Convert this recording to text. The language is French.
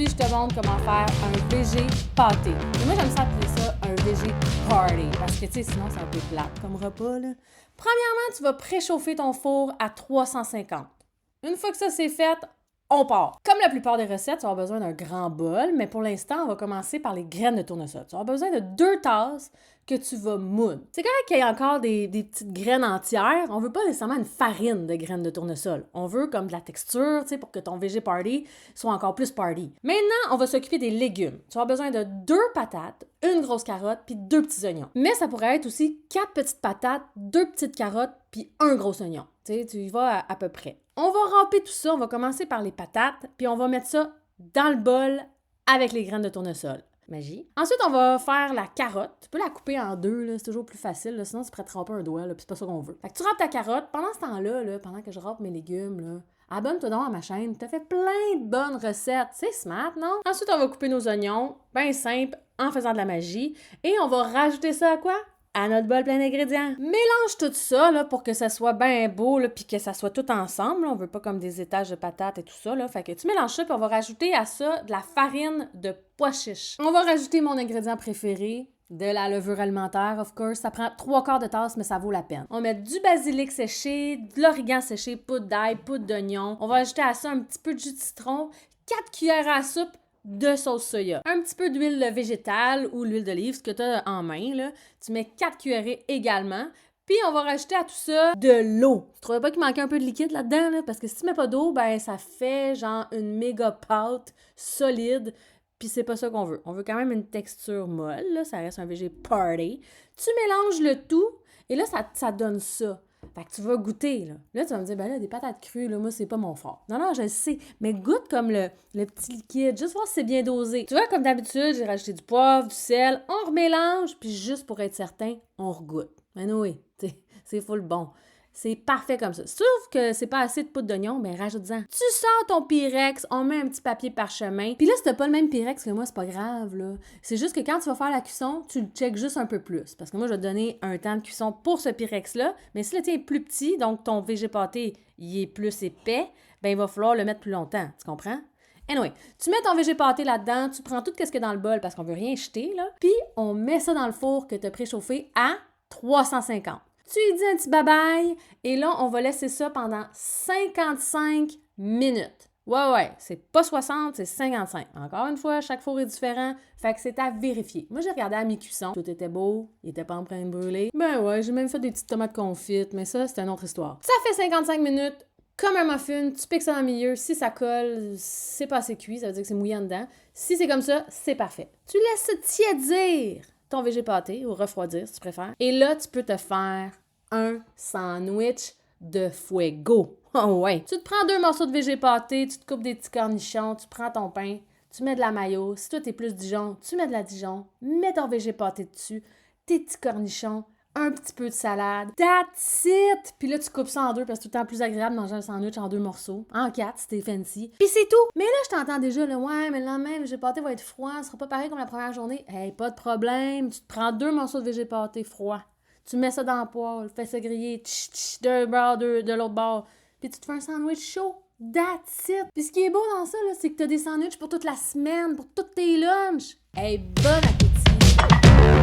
Aujourd'hui, je te montre comment faire un VG pâté. Et moi, j'aime ça appeler ça un VG party parce que, tu sais, sinon, c'est un peu plate comme repas, là. Premièrement, tu vas préchauffer ton four à 350. Une fois que ça, c'est fait, on part. Comme la plupart des recettes, tu vas avoir besoin d'un grand bol, mais pour l'instant, on va commencer par les graines de tournesol. Tu vas avoir besoin de 2 tasses que tu vas moudre. C'est correct qu'il y ait encore des petites graines entières. On veut pas nécessairement une farine de graines de tournesol. On veut comme de la texture, tu sais, pour que ton VG party soit encore plus party. Maintenant, on va s'occuper des légumes. Tu vas avoir besoin de 2 patates, une grosse carotte, puis 2 petits oignons. Mais ça pourrait être aussi 4 petites patates, 2 petites carottes, puis un gros oignon. Tu sais, tu y vas à peu près. On va ramper tout ça, on va commencer par les patates, puis on va mettre ça dans le bol avec les graines de tournesol. Magie. Ensuite, on va faire la carotte. Tu peux la couper en 2, là, c'est toujours plus facile, là, sinon tu pourrais te ramper un doigt, là, puis c'est pas ça qu'on veut. Fait que tu râpes ta carotte. Pendant ce temps-là, là, pendant que je râpe mes légumes, là, abonne-toi donc à ma chaîne. T'as fait plein de bonnes recettes. C'est smart, non? Ensuite, on va couper nos oignons, bien simple, en faisant de la magie. Et on va rajouter ça à quoi? À notre bol plein d'ingrédients. Mélange tout ça là, pour que ça soit bien beau, puis que ça soit tout ensemble. Là. On veut pas comme des étages de patates et tout ça. Là. Fait que tu mélanges ça, puis on va rajouter à ça de la farine de pois chiche. On va rajouter mon ingrédient préféré, de la levure alimentaire, of course. Ça prend 3/4 de tasse, mais ça vaut la peine. On va mettre du basilic séché, de l'origan séché, poudre d'ail, poudre d'oignon. On va ajouter à ça un petit peu de jus de citron, 4 cuillères à soupe de sauce soya. Un petit peu d'huile végétale ou l'huile d'olive, ce que tu as en main, là. Tu mets 4 cuillerées également. Puis on va rajouter à tout ça de l'eau. Tu trouves pas qu'il manquait un peu de liquide là-dedans, là? Parce que si tu mets pas d'eau, ben ça fait genre une méga pâte solide. Puis c'est pas ça qu'on veut. On veut quand même une texture molle, là. Ça reste un VG party. Tu mélanges le tout et là, ça donne ça. Fait que tu vas goûter, là. Là, tu vas me dire, ben là, des patates crues, là, moi, c'est pas mon fort. Non, je le sais. Mais goûte comme le petit liquide, juste voir si c'est bien dosé. Tu vois, comme d'habitude, j'ai rajouté du poivre, du sel, on remélange, puis juste pour être certain, on regoute. Mais oui, c'est full bon. C'est parfait comme ça. Sauf que c'est pas assez de poudre d'oignon, ben rajoute-en. Tu sors ton Pyrex, on met un petit papier parchemin. Puis là, si t'as pas le même Pyrex que moi, c'est pas grave, là. C'est juste que quand tu vas faire la cuisson, tu le checkes juste un peu plus. Parce que moi, je vais te donner un temps de cuisson pour ce Pyrex-là. Mais si le tien est plus petit, donc ton VG pâté, il est plus épais, ben il va falloir le mettre plus longtemps. Tu comprends? Anyway, tu mets ton VG pâté là-dedans, tu prends tout ce qu'il y a dans le bol parce qu'on veut rien jeter, là. Puis on met ça dans le four que tu as préchauffé à 350. Tu lui dis un petit bye-bye et là, on va laisser ça pendant 55 minutes. Ouais, c'est pas 60, c'est 55. Encore une fois, chaque four est différent, fait que c'est à vérifier. Moi, j'ai regardé à mi-cuisson, tout était beau, il était pas en train de brûler. Ben ouais, j'ai même fait des petites tomates confites, mais ça, c'est une autre histoire. Ça fait 55 minutes, comme un muffin, tu piques ça dans le milieu, si ça colle, c'est pas assez cuit, ça veut dire que c'est mouillant dedans. Si c'est comme ça, c'est parfait. Tu laisses tiédir ton VG pâté ou refroidir si tu préfères. Et là, tu peux te faire un sandwich de fuego. Oh ouais! Tu te prends 2 morceaux de VG pâté, tu te coupes des petits cornichons, tu prends ton pain, tu mets de la mayo. Si toi, t'es plus Dijon, tu mets de la Dijon, mets ton VG pâté dessus, tes petits cornichons, un petit peu de salade. That's it! Puis là, tu coupes ça en 2 parce que c'est tout le temps plus agréable de manger un sandwich en 2 morceaux. En 4, si t'es fancy. Puis c'est tout! Mais là, je t'entends déjà, là, ouais, mais le lendemain, le VG pâté va être froid, ce sera pas pareil comme la première journée. Hey, pas de problème, tu te prends 2 morceaux de VG pâté froid. Tu mets ça dans le poêle, fais ça griller, d'un bord, de l'autre bord. Puis tu te fais un sandwich chaud. That's it! Puis ce qui est beau dans ça, là, c'est que t'as des sandwichs pour toute la semaine, pour tous tes lunchs. Hey, bon appétit!